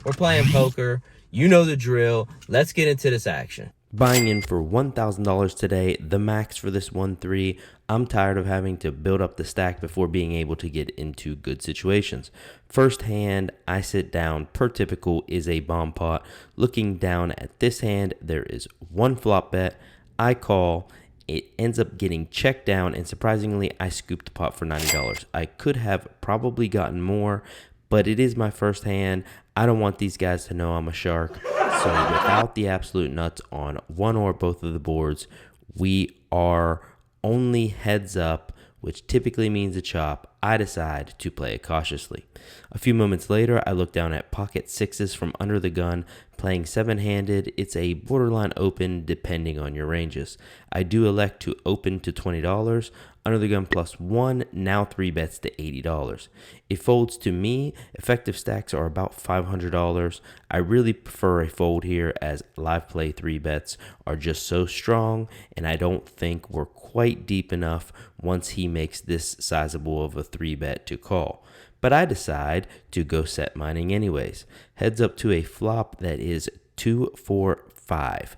We're playing poker. You know the drill. Let's get into this action. Buying in for $1,000 today, the max for this 1-3. I'm tired of having to build up the stack before being able to get into good situations. First hand, I sit down, per typical, is a bomb pot. Looking down at this hand, there is one flop bet. I call. It ends up getting checked down, and surprisingly, I scooped the pot for $90. I could have probably gotten more, but it is my first hand. I don't want these guys to know I'm a shark. So without the absolute nuts on one or both of the boards, we are only heads up, which typically means a chop. I decide to play it cautiously. A few moments later, I look down at pocket sixes from under the gun, playing seven-handed. It's a borderline open depending on your ranges. I do elect to open to $20. Under the gun plus one, now three bets to $80. It folds to me. Effective stacks are about $500. I really prefer a fold here as live play three bets are just so strong, and I don't think we're quite deep enough once he makes this sizable of a three bet to call. But I decide to go set mining anyways. Heads up to a flop that is 2-4-5.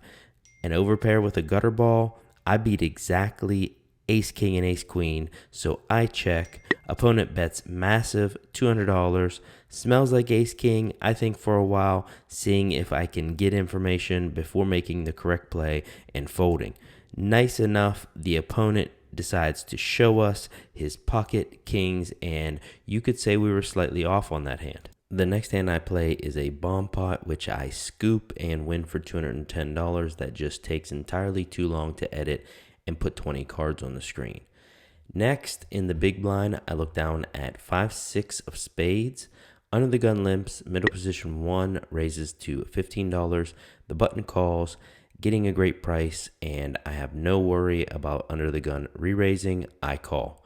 An overpair with a gutter ball. I beat exactly ace king and ace queen, so I check. Opponent bets massive, $200. Smells like ace king, I think, for a while, seeing if I can get information before making the correct play and folding. Nice enough, the opponent decides to show us his pocket kings, and you could say we were slightly off on that hand. The next hand I play is a bomb pot, which I scoop and win for $210. That just takes entirely too long to edit and put 20 cards on the screen. Next, in the big blind, I look down at 5-6 of spades. Under the gun limps, middle position 1 raises to $15. The button calls, getting a great price, and I have no worry about under the gun re-raising. I call.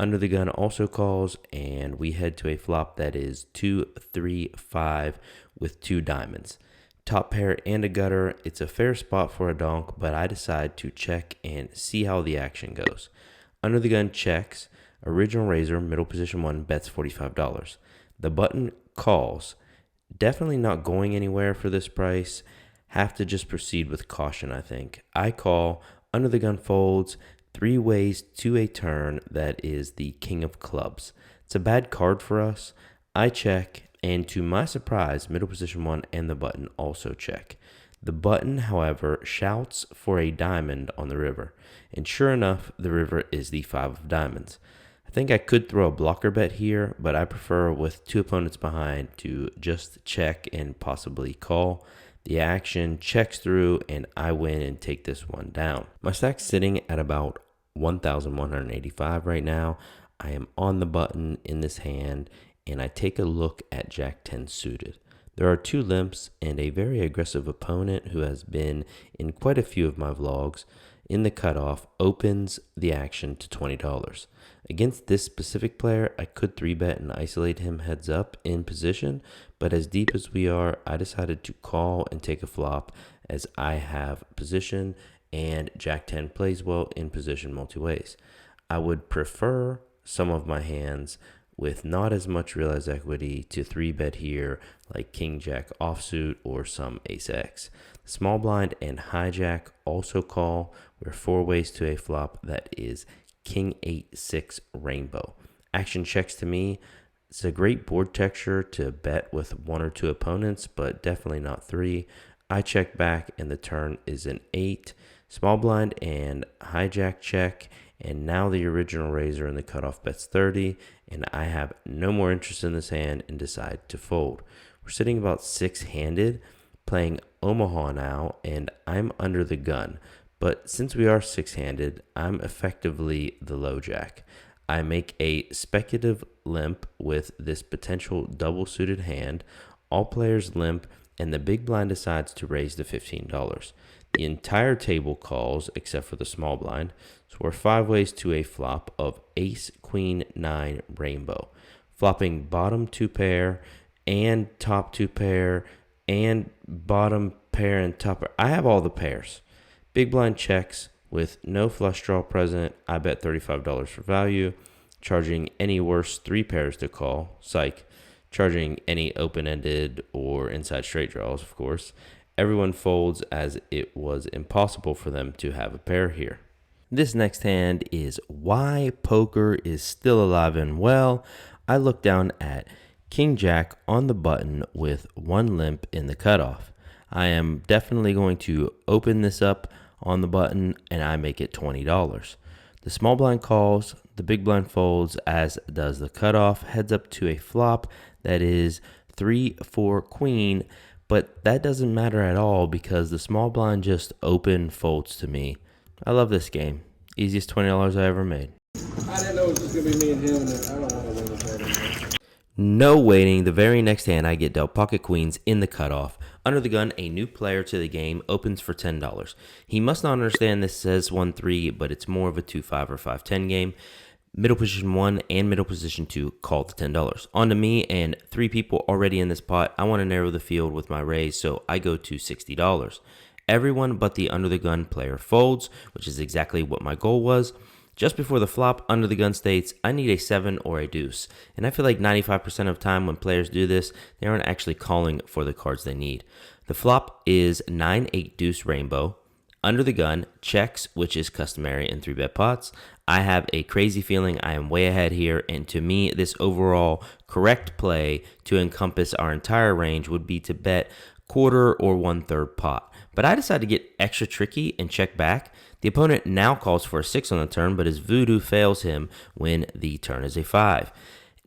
Under the gun also calls, and we head to a flop that is 2-3-5 with two diamonds. Top pair and a gutter. It's a fair spot for a donk, but I decide to check and see how the action goes. Under the gun checks. Original raiser, middle position 1, bets $45. The button calls. Definitely not going anywhere for this price. Have to just proceed with caution, I think. I call. Under the gun folds. 3 ways to a turn. That is the king of clubs. It's a bad card for us. I check. And to my surprise, middle position 1 and the button also check. The button, however, shouts for a diamond on the river. And sure enough, the river is the 5 of diamonds. I think I could throw a blocker bet here, but I prefer, with two opponents behind, to just check and possibly call. The action checks through, and I win and take this one down. My stack's sitting at about 1,185 right now. I am on the button in this hand, and I take a look at Jack 10 suited. There are two limps and a very aggressive opponent who has been in quite a few of my vlogs. In the cutoff, opens the action to $20. Against this specific player, I could 3-bet and isolate him heads up in position, but as deep as we are, I decided to call and take a flop as I have position, and Jack 10 plays well in position multi-ways. I would prefer some of my hands with not as much realized equity to 3-bet here, like King Jack offsuit or some Ace X. Small blind and hijack also call. We're 4 ways to a flop that is King 8-6 rainbow. Action checks to me. It's a great board texture to bet with 1 or 2 opponents, but definitely not 3. I check back and the turn is an 8. Small blind and hijack check. And now the original raiser in the cutoff bets 30, and I have no more interest in this hand and decide to fold. We're sitting about 6-handed, playing Omaha now, and I'm under the gun. But since we are 6-handed, I'm effectively the low jack. I make a speculative limp with this potential double suited hand. All players limp, and the big blind decides to raise the $15. The entire table calls except for the small blind. So we're 5 ways to a flop of ace, queen, 9, rainbow. Flopping bottom 2 pair and top 2 pair and bottom pair and top pair. I have all the pairs. Big blind checks with no flush draw present. I bet $35 for value. Charging any worse 3 pairs to call. Psych. charging any open-ended or inside straight draws, of course. Everyone folds as it was impossible for them to have a pair here. This next hand is why poker is still alive and well. I look down at King Jack on the button with one limp in the cutoff. I am definitely going to open this up on the button and I make it $20. The small blind calls, the big blind folds, as does the cutoff, heads up to a flop that is 3-4 queen, but that doesn't matter at all because the small blind just open folds to me. I love this game. Easiest $20 I ever made. I didn't know it was just going to be me and him, and I don't want to win this game. No waiting. The very next hand, I get dealt pocket queens in the cutoff. Under the gun, a new player to the game opens for $10. He must not understand this says 1-3, but it's more of a 2-5 or 5-10 game. Middle position 1 and middle position 2 call the $10. On to me and 3 people already in this pot. I want to narrow the field with my raise, so I go to $60. Everyone but the under the gun player folds, which is exactly what my goal was. Just before the flop, under the gun states, I need a 7 or a deuce. And I feel like 95% of the time when players do this, they aren't actually calling for the cards they need. The flop is 9-8 deuce rainbow. Under the gun, checks, which is customary in 3-bet pots. I have a crazy feeling I am way ahead here, and to me, this overall correct play to encompass our entire range would be to bet quarter or 1/3 pot. But I decide to get extra tricky and check back. The opponent now calls for a 6 on the turn, but his voodoo fails him when the turn is a 5.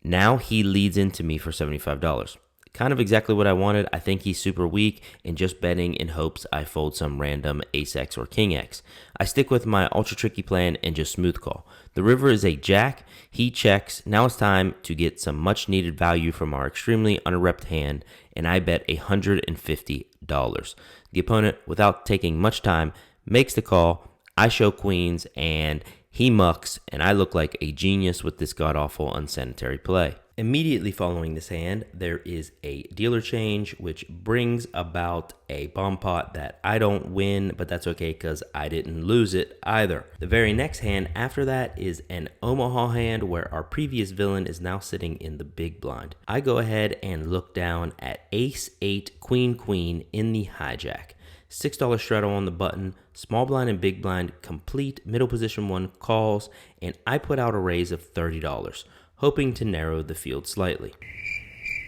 Now he leads into me for $75. Kind of exactly what I wanted. I think he's super weak and just betting in hopes I fold some random ace-x or king-x. I stick with my ultra tricky plan and just smooth call. The river is a jack. He checks. Now it's time to get some much needed value from our extremely underrepped hand, and I bet $150. The opponent, without taking much time, makes the call. I show queens and he mucks, and I look like a genius with this god-awful unsanitary play. Immediately following this hand, there is a dealer change, which brings about a bomb pot that I don't win, but that's okay because I didn't lose it either. The very next hand after that is an Omaha hand where our previous villain is now sitting in the big blind. I go ahead and look down at ace-8 queen-queen in the hijack. $6 straddle on the button, small blind and big blind complete, middle position 1 calls, and I put out a raise of $30, hoping to narrow the field slightly.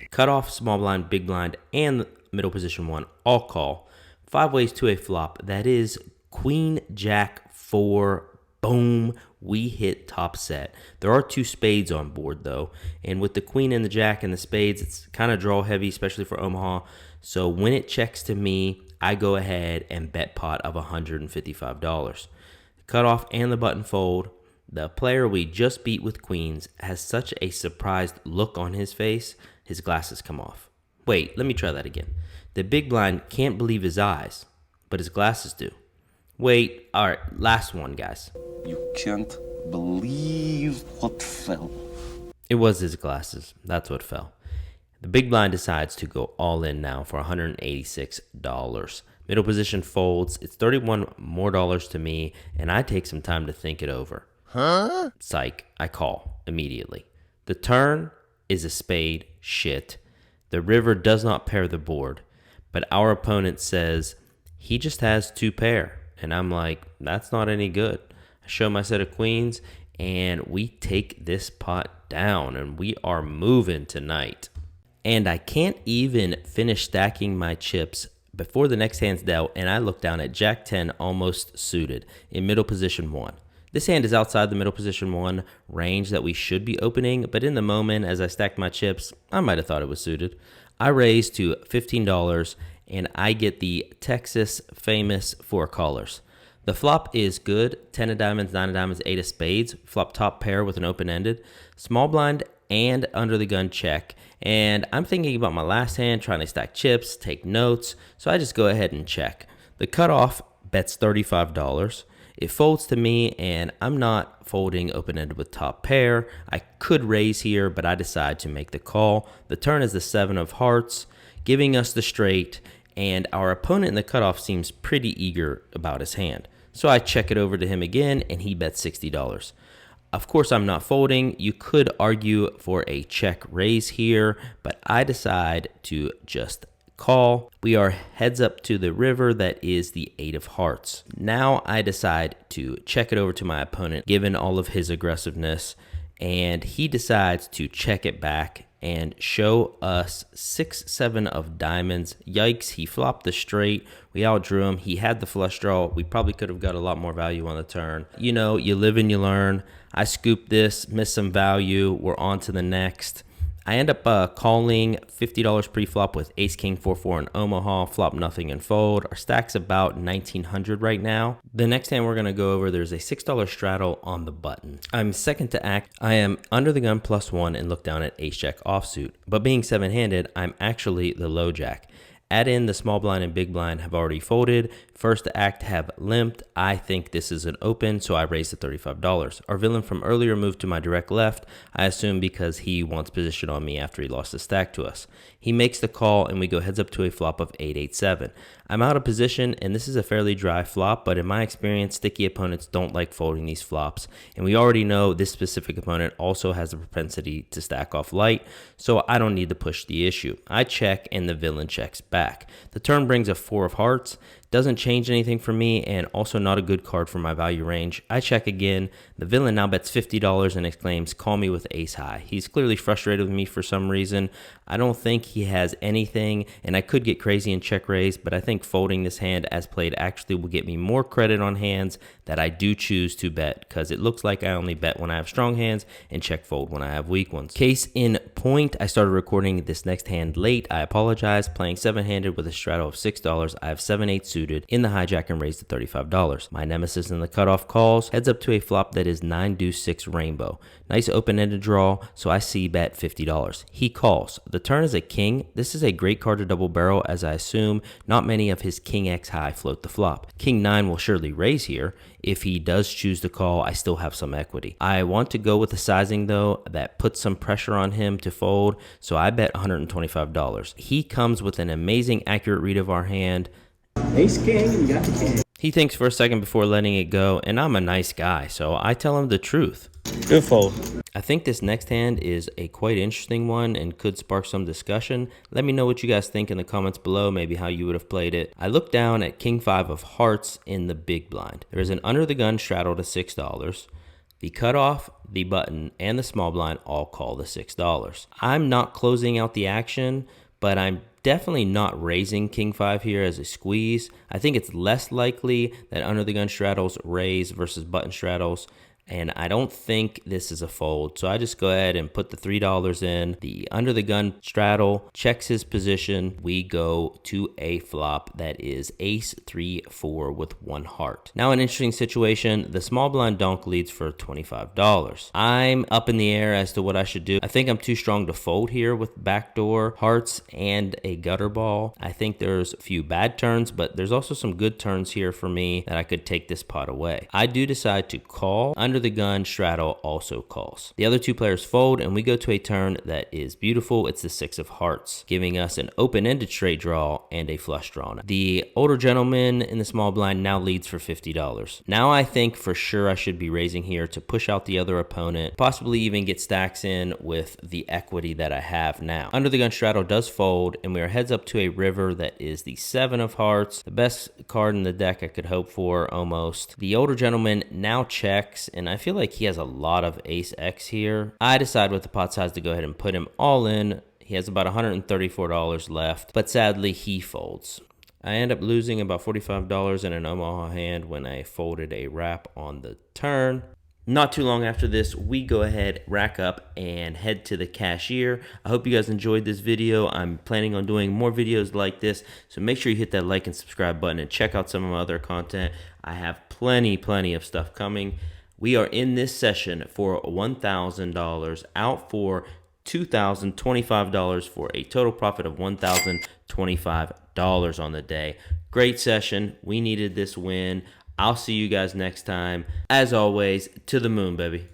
Cut off, small blind, big blind, and middle position 1 all call. 5 ways to a flop, that is queen, jack, 4, boom, we hit top set. There are 2 spades on board though, and with the queen and the jack and the spades, it's kind of draw heavy, especially for Omaha. So when it checks to me, I go ahead and bet pot of $155. Cut off and the button fold. The player we just beat with queens has such a surprised look on his face, his glasses come off. Wait, let me try that again. The big blind can't believe his eyes, but his glasses do. Wait, all right, last one, guys. You can't believe what fell. It was his glasses. That's what fell. The big blind decides to go all in now for $186. Middle position folds. It's $31 more to me, and I take some time to think it over. Psych, I call immediately. The turn is a spade, shit. The river does not pair the board, but our opponent says he just has 2 pair, and I'm like, that's not any good. I show my set of queens, and we take this pot down, and we are moving tonight. And I can't even finish stacking my chips before the next hand's dealt, and I look down at Jack 10 almost suited in middle position 1. This hand is outside the middle position 1 range that we should be opening, but in the moment as I stacked my chips, I might have thought it was suited. I raise to $15, and I get the Texas famous 4 callers. The flop is good, 10 of diamonds, 9 of diamonds, 8 of spades, flop top pair with an open-ended, small blind and under the gun check. And I'm thinking about my last hand, trying to stack chips, take notes, so I just go ahead and check. The cutoff bets $35. It folds to me, and I'm not folding open-ended with top pair. I could raise here, but I decide to make the call. The turn is the 7 of hearts, giving us the straight, and our opponent in the cutoff seems pretty eager about his hand. So I check it over to him again, and he bets $60. Of course, I'm not folding. You could argue for a check raise here, but I decide to just call. We are heads up to the river that is the 8 of hearts. Now I decide to check it over to my opponent, given all of his aggressiveness, and he decides to check it back and show us 6-7 of diamonds. Yikes, he flopped the straight. We outdrew him. He had the flush draw. We probably could have got a lot more value on the turn. You know, you live and you learn. I scooped this, missed some value. We're on to the next. I end up calling $50 pre-flop with ace king 4-4 in Omaha, flop nothing and fold. Our stack's about 1900 right now. The next hand we're going to go over, there's a $6 straddle on the button. I'm second to act. I am under the gun +1 and look down at ace jack offsuit. But being 7-handed, I'm actually the low jack. Add in the small blind and big blind have already folded. First to act have limped. I think this is an open, so I raised to $35. Our villain from earlier moved to my direct left, I assume because he wants position on me after he lost the stack to us. He makes the call and we go heads up to a flop of 8-8-7. I'm out of position and this is a fairly dry flop, but in my experience, sticky opponents don't like folding these flops. And we already know this specific opponent also has the propensity to stack off light, so I don't need to push the issue. I check and the villain checks back. The turn brings a 4 of hearts. Doesn't change anything for me and also not a good card for my value range. I check again. The villain now bets $50 and exclaims, "Call me with ace high." He's clearly frustrated with me for some reason. I don't think he has anything, and I could get crazy and check raise, but I think folding this hand as played actually will get me more credit on hands that I do choose to bet, because it looks like I only bet when I have strong hands and check fold when I have weak ones. Case in point, I started recording this next hand late. I apologize. Playing 7-handed with a straddle of $6. I have 7-8 suited in the hijack and raised to $35. My nemesis in the cutoff calls, heads up to a flop that is 9-6 rainbow. Nice open-ended draw, so I see bet $50. He calls. The turn is a king. This is a great card to double barrel, as I assume not many of his king X high float the flop. King 9 will surely raise here. If he does choose to call, I still have some equity. I want to go with a sizing though that puts some pressure on him to fold, so I bet $125. He comes with an amazing accurate read of our hand. Ace king, and you got the king. He thinks for a second before letting it go, and I'm a nice guy, so I tell him the truth. Good fold. I think this next hand is a quite interesting one and could spark some discussion. Let me know what you guys think in the comments below, maybe how you would have played it. I look down at king 5 of hearts in the big blind. There is an under the gun straddle to $6. The cutoff, the button, and the small blind all call the $6. I'm not closing out the action, but I'm definitely not raising king 5 here as a squeeze. I think it's less likely that under the gun straddles raise versus button straddles, and I don't think this is a fold. So I just go ahead and put the $3 in. The under the gun straddle checks his position. We go to a flop that is ace 3-4 with 1 heart. Now an interesting situation. The small blind donk leads for $25. I'm up in the air as to what I should do. I think I'm too strong to fold here with backdoor hearts and a gutter ball. I think there's a few bad turns, but there's also some good turns here for me that I could take this pot away. I do decide to call. Under the gun straddle also calls. The other two players fold and we go to a turn that is beautiful. It's the 6 of hearts, giving us an open-ended straight draw and a flush draw. The older gentleman in the small blind now leads for $50. Now I think for sure I should be raising here to push out the other opponent, possibly even get stacks in with the equity that I have now. Under the gun straddle does fold and we are heads up to a river that is the 7 of hearts, the best card in the deck I could hope for almost. The older gentleman now checks, and I feel like he has a lot of ace X here. I decide with the pot size to go ahead and put him all in. He has about $134 left, but sadly he folds. I end up losing about $45 in an Omaha hand when I folded a wrap on the turn. Not too long after this, we go ahead, rack up, and head to the cashier. I hope you guys enjoyed this video. I'm planning on doing more videos like this, so make sure you hit that like and subscribe button and check out some of my other content. I have plenty of stuff coming. We are in this session for $1,000, out for $2,025 for a total profit of $1,025 on the day. Great session. We needed this win. I'll see you guys next time. As always, to the moon, baby.